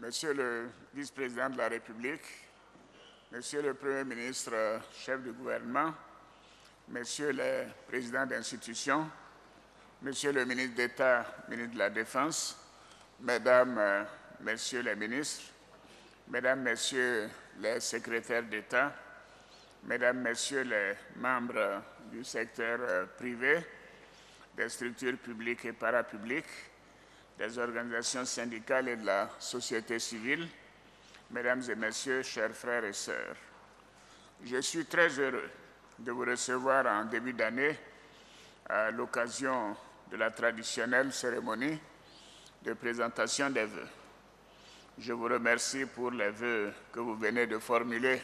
Monsieur le vice-président de la République, Monsieur le Premier ministre, chef du gouvernement, Messieurs les présidents d'institutions, Monsieur le ministre d'État, ministre de la Défense, Mesdames, Messieurs les ministres, Mesdames, Messieurs les secrétaires d'État, Mesdames, Messieurs les membres du secteur privé, des structures publiques et parapubliques, des organisations syndicales et de la société civile, Mesdames et Messieurs, chers frères et sœurs, je suis très heureux de vous recevoir en début d'année à l'occasion de la traditionnelle cérémonie de présentation des vœux. Je vous remercie pour les vœux que vous venez de formuler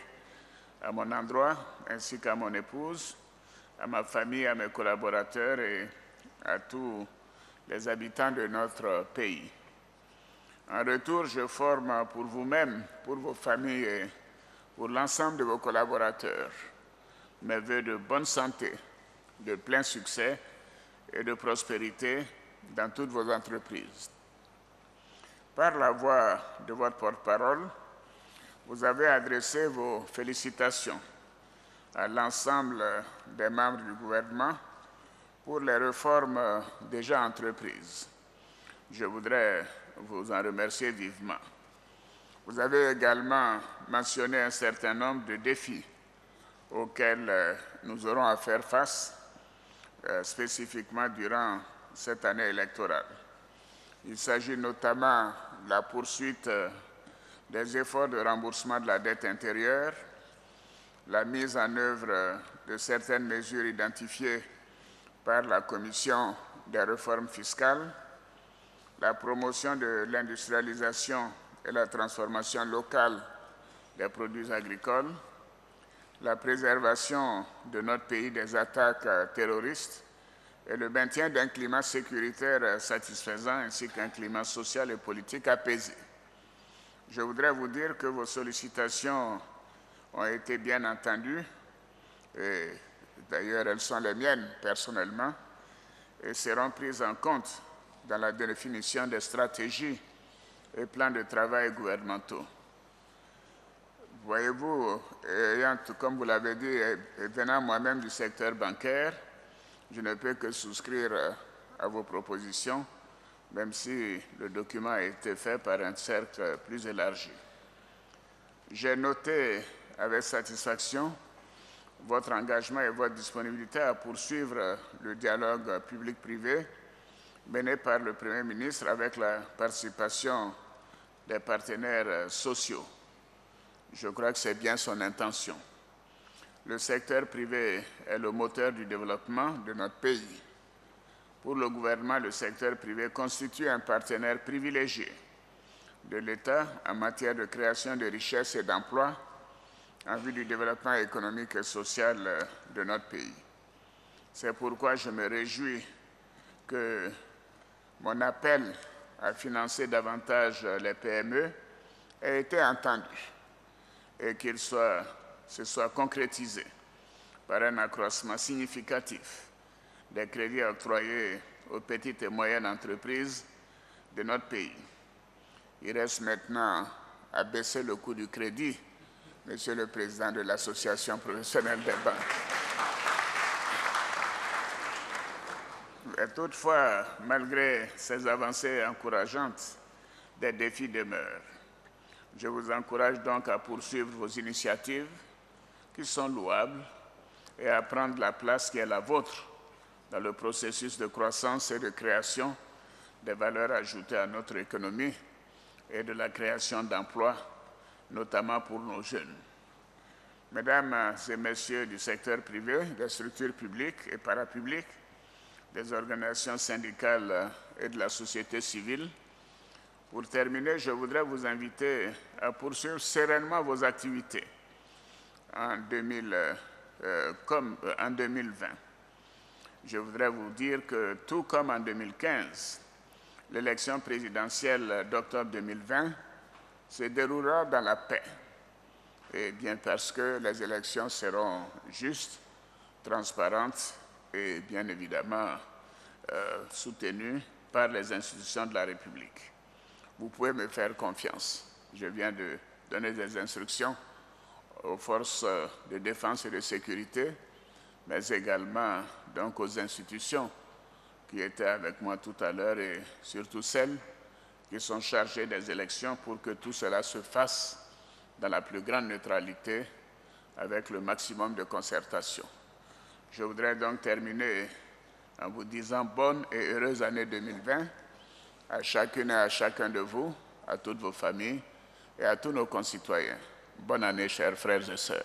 à mon endroit, ainsi qu'à mon épouse, à ma famille, à mes collaborateurs et à tous les habitants de notre pays. En retour, je forme pour vous-même, pour vos familles et pour l'ensemble de vos collaborateurs mes vœux de bonne santé, de plein succès et de prospérité dans toutes vos entreprises. Par la voix de votre porte-parole, vous avez adressé vos félicitations à l'ensemble des membres du gouvernement pour les réformes déjà entreprises. Je voudrais vous en remercier vivement. Vous avez également mentionné un certain nombre de défis auxquels nous aurons à faire face, spécifiquement durant cette année électorale. Il s'agit notamment de la poursuite des efforts de remboursement de la dette intérieure, la mise en œuvre de certaines mesures identifiées par la Commission des réformes fiscales, la promotion de l'industrialisation et la transformation locale des produits agricoles, la préservation de notre pays des attaques terroristes et le maintien d'un climat sécuritaire satisfaisant ainsi qu'un climat social et politique apaisé. Je voudrais vous dire que vos sollicitations ont été bien entendues, et d'ailleurs elles sont les miennes personnellement, et seront prises en compte dans la définition des stratégies et plans de travail gouvernementaux. Voyez-vous, comme vous l'avez dit, venant moi-même du secteur bancaire, je ne peux que souscrire à vos propositions, même si le document a été fait par un cercle plus élargi. J'ai noté avec satisfaction votre engagement et votre disponibilité à poursuivre le dialogue public-privé mené par le Premier ministre avec la participation des partenaires sociaux. Je crois que c'est bien son intention. Le secteur privé est le moteur du développement de notre pays. Pour le gouvernement, le secteur privé constitue un partenaire privilégié de l'État en matière de création de richesses et d'emplois en vue du développement économique et social de notre pays. C'est pourquoi je me réjouis que mon appel à financer davantage les PME ait été entendu et qu'il se soit concrétisé par un accroissement significatif des crédits octroyés aux petites et moyennes entreprises de notre pays. Il reste maintenant à baisser le coût du crédit, Monsieur le Président de l'Association professionnelle des banques. Et toutefois, malgré ces avancées encourageantes, des défis demeurent. Je vous encourage donc à poursuivre vos initiatives qui sont louables et à prendre la place qui est la vôtre dans le processus de croissance et de création des valeurs ajoutées à notre économie et de la création d'emplois, notamment pour nos jeunes. Mesdames et Messieurs du secteur privé, des structures publiques et parapubliques, des organisations syndicales et de la société civile, pour terminer, je voudrais vous inviter à poursuivre sereinement vos activités en 2020. Je voudrais vous dire que, tout comme en 2015, l'élection présidentielle d'octobre 2020 se déroulera dans la paix, et bien parce que les élections seront justes, transparentes et bien évidemment soutenues par les institutions de la République. Vous pouvez me faire confiance. je viens de donner des instructions aux forces de défense et de sécurité, mais également donc aux institutions qui étaient avec moi tout à l'heure et surtout celles qui sont chargées des élections pour que tout cela se fasse dans la plus grande neutralité avec le maximum de concertation. Je voudrais donc terminer en vous disant bonne et heureuse année 2020 à chacune et à chacun de vous, à toutes vos familles et à tous nos concitoyens. Bonne année, chers frères et sœurs.